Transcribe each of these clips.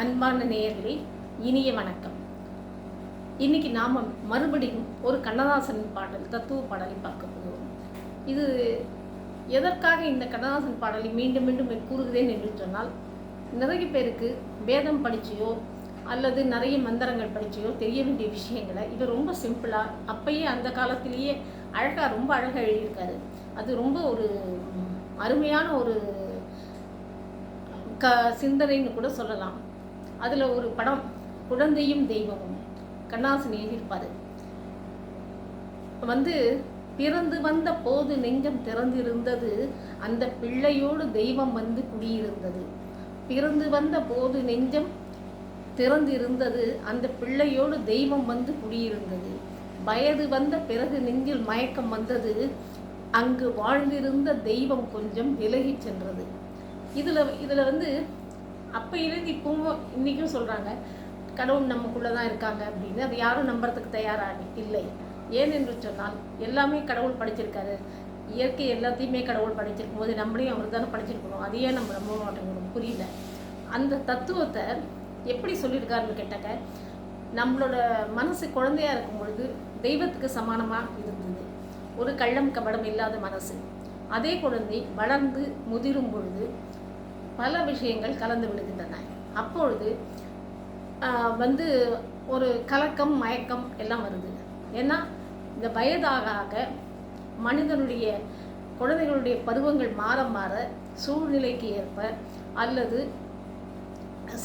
அன்பான நேயர்களே, இனிய வணக்கம். இன்னைக்கு நாம் மறுபடியும் ஒரு கண்ணதாசன் பாடல், தத்துவ பாடலை பார்க்க போகிறோம். இது எதற்காக இந்த கண்ணதாசன் பாடலை மீண்டும் மீண்டும் கூறுகிறேன் என்று சொன்னால், நிறைய பேருக்கு வேதம் படிச்சியோ அல்லது நிறைய மந்திரங்கள் படிச்சியோ தெரிய வேண்டிய விஷயங்களை இவர் ரொம்ப சிம்பிளாக அப்பயே அந்த காலத்திலேயே ரொம்ப அழகாக எழுதியிருக்காரு. அது ரொம்ப ஒரு அருமையான ஒரு சிந்தனைன்னு கூட சொல்லலாம். அதில் ஒரு படம், குழந்தையும் தெய்வமும், கண்ணதாசன் எழுதியிருப்பார். பிறந்து வந்த போது நெஞ்சம் திறந்திருந்தது, அந்த பிள்ளையோடு தெய்வம் வந்து குடியிருந்தது. பிறந்து வந்த போது நெஞ்சம் திறந்திருந்தது, அந்த பிள்ளையோடு தெய்வம் வந்து குடியிருந்தது. வயது வந்த பிறகு நெஞ்சில் மயக்கம் வந்தது, அங்கு வாழ்ந்திருந்த தெய்வம் கொஞ்சம் விலகி சென்றது. இதில் அப்பையிலேருந்து இப்போவும் இன்றைக்கும் சொல்கிறாங்க, கடவுள் நமக்குள்ளே தான் இருக்காங்க அப்படின்னு. அது யாரும் நம்புறதுக்கு தயாராக இல்லை. ஏன் என்று சொன்னால், எல்லாமே கடவுள் படிச்சிருக்காரு. இயற்கை எல்லாத்தையுமே கடவுள் படிச்சிருக்கும் போது நம்மளையும் அவர் தானே படிச்சிருக்கணும். அதையே நம்ம நம்ப மாட்டேங்கிறோம். புரியல. அந்த தத்துவத்தை எப்படி சொல்லியிருக்காருன்னு கேட்டாக்க, நம்மளோட மனசு குழந்தையாக இருக்கும் பொழுது தெய்வத்துக்கு சமானமாக இருந்தது. ஒரு கள்ளம் கபடம் இல்லாத மனசு. அதே குழந்தை வளர்ந்து முதிரும் பொழுது பல விஷயங்கள் கலந்து விடுகின்றன. அப்பொழுது ஒரு கலக்கம், மயக்கம் எல்லாம் வருது. ஏன்னா இந்த வயதாக ஆக மனிதனுடைய குழந்தைகளுடைய பருவங்கள் மாற மாற சூழ்நிலைக்கு ஏற்ப அல்லது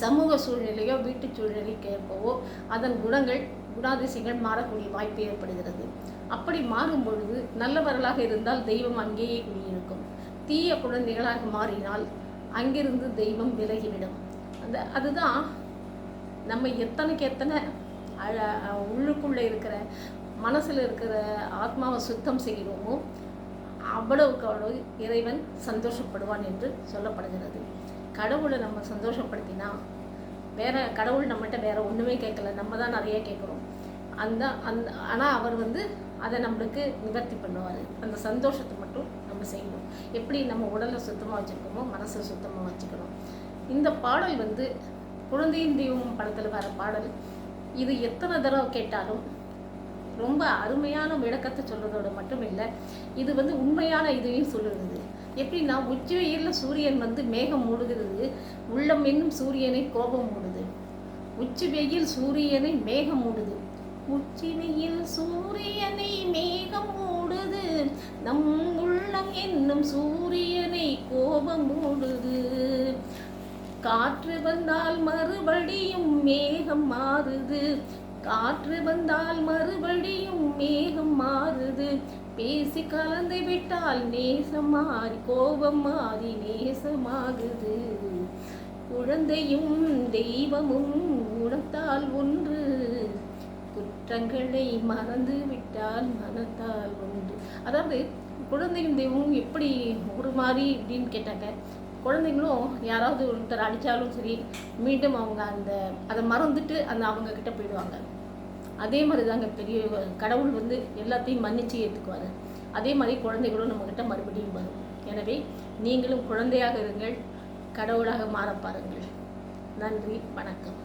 சமூக சூழ்நிலையோ வீட்டு சூழ்நிலைக்கு ஏற்பவோ அதன் குணாதிசயங்கள் மாறக்கூடிய வாய்ப்பு ஏற்படுகிறது. அப்படி மாறும் பொழுது நல்லவர்களாக இருந்தால் தெய்வம் அங்கேயே குடியிருக்கும். தீய குழந்தைகளாக மாறினால் அங்கிருந்து தெய்வம் விலகிவிடும். அதுதான் நம்ம எத்தனைக்கு எத்தனை உள்ளுக்குள்ளே இருக்கிற மனசில் இருக்கிற ஆத்மாவை சுத்தம் செய்கிறோமோ அவ்வளவுக்கு அவ்வளவு இறைவன் சந்தோஷப்படுவான் என்று சொல்லப்படுகிறது. கடவுளை நம்ம சந்தோஷப்படுத்தினா கடவுள் நம்மகிட்ட வேற ஒன்றுமே கேட்கல, நம்ம தான் நிறைய கேட்குறோம். ஆனால் அவர் அதை நம்மளுக்கு நிவர்த்தி பண்ணுவார். அந்த சந்தோஷத்தை மட்டும் நம்ம செய்யணும். எப்படி நம்ம உடலை சுத்தமாக வச்சுருக்கோமோ மனசை சுத்தமாக வச்சுக்கணும். இந்த பாடல் குழந்தையின் தெய்வம் படத்தில் வர பாடல். இது எத்தனை தடவை கேட்டாலும் ரொம்ப அருமையான விளக்கத்தை சொல்கிறதோடு மட்டும் இல்லை, இது உண்மையான இதையும் சொல்லுறது. எப்படின்னா, உச்சி வெயிலில் சூரியன் மேகம் மூடுகிறது, உள்ளம் என்னும் சூரியனை கோபம் மூடுது. உச்சி வெயில் சூரியனை மேகம் மூடுது, உச்சி வெயில் சூரியனை மேகம் மூடுது, நம் உள்ளம் என்னும் சூரியனை கோபம் மூடுது. காற்று வந்தால் மறுபடியும் மேகம் மாறுது, காற்று வந்தால் மறுபடியும் மேகம் மாறுது. பேசி கலந்து விட்டால் நேசம் மாறி கோபம் மாறி நேசமாகுது. குழந்தையும் தெய்வமும் குணத்தால் ஒன்று, குற்றங்களை மறந்து விட்டால் மனத்தால் ஒன்று. அதாவது குழந்தையும் தெய்வமும் எப்படி ஒரு மாதிரி அப்படின்னு கேட்டாங்க. குழந்தைங்களும் யாராவது ஒருத்தர் அடித்தாலும் சரி, மீண்டும் அவங்க அதை மறந்துட்டு அவங்க கிட்ட போயிடுவாங்க. அதே மாதிரி தாங்க பெரிய கடவுள் எல்லாத்தையும் மன்னிச்சு ஏற்றுக்குவார். அதே மாதிரி குழந்தைகளும் நம்மக்கிட்ட மறுபடியும் வரும். எனவே நீங்களும் குழந்தையாக இருங்கள், கடவுளாக மாற பாருங்கள். நன்றி, வணக்கம்.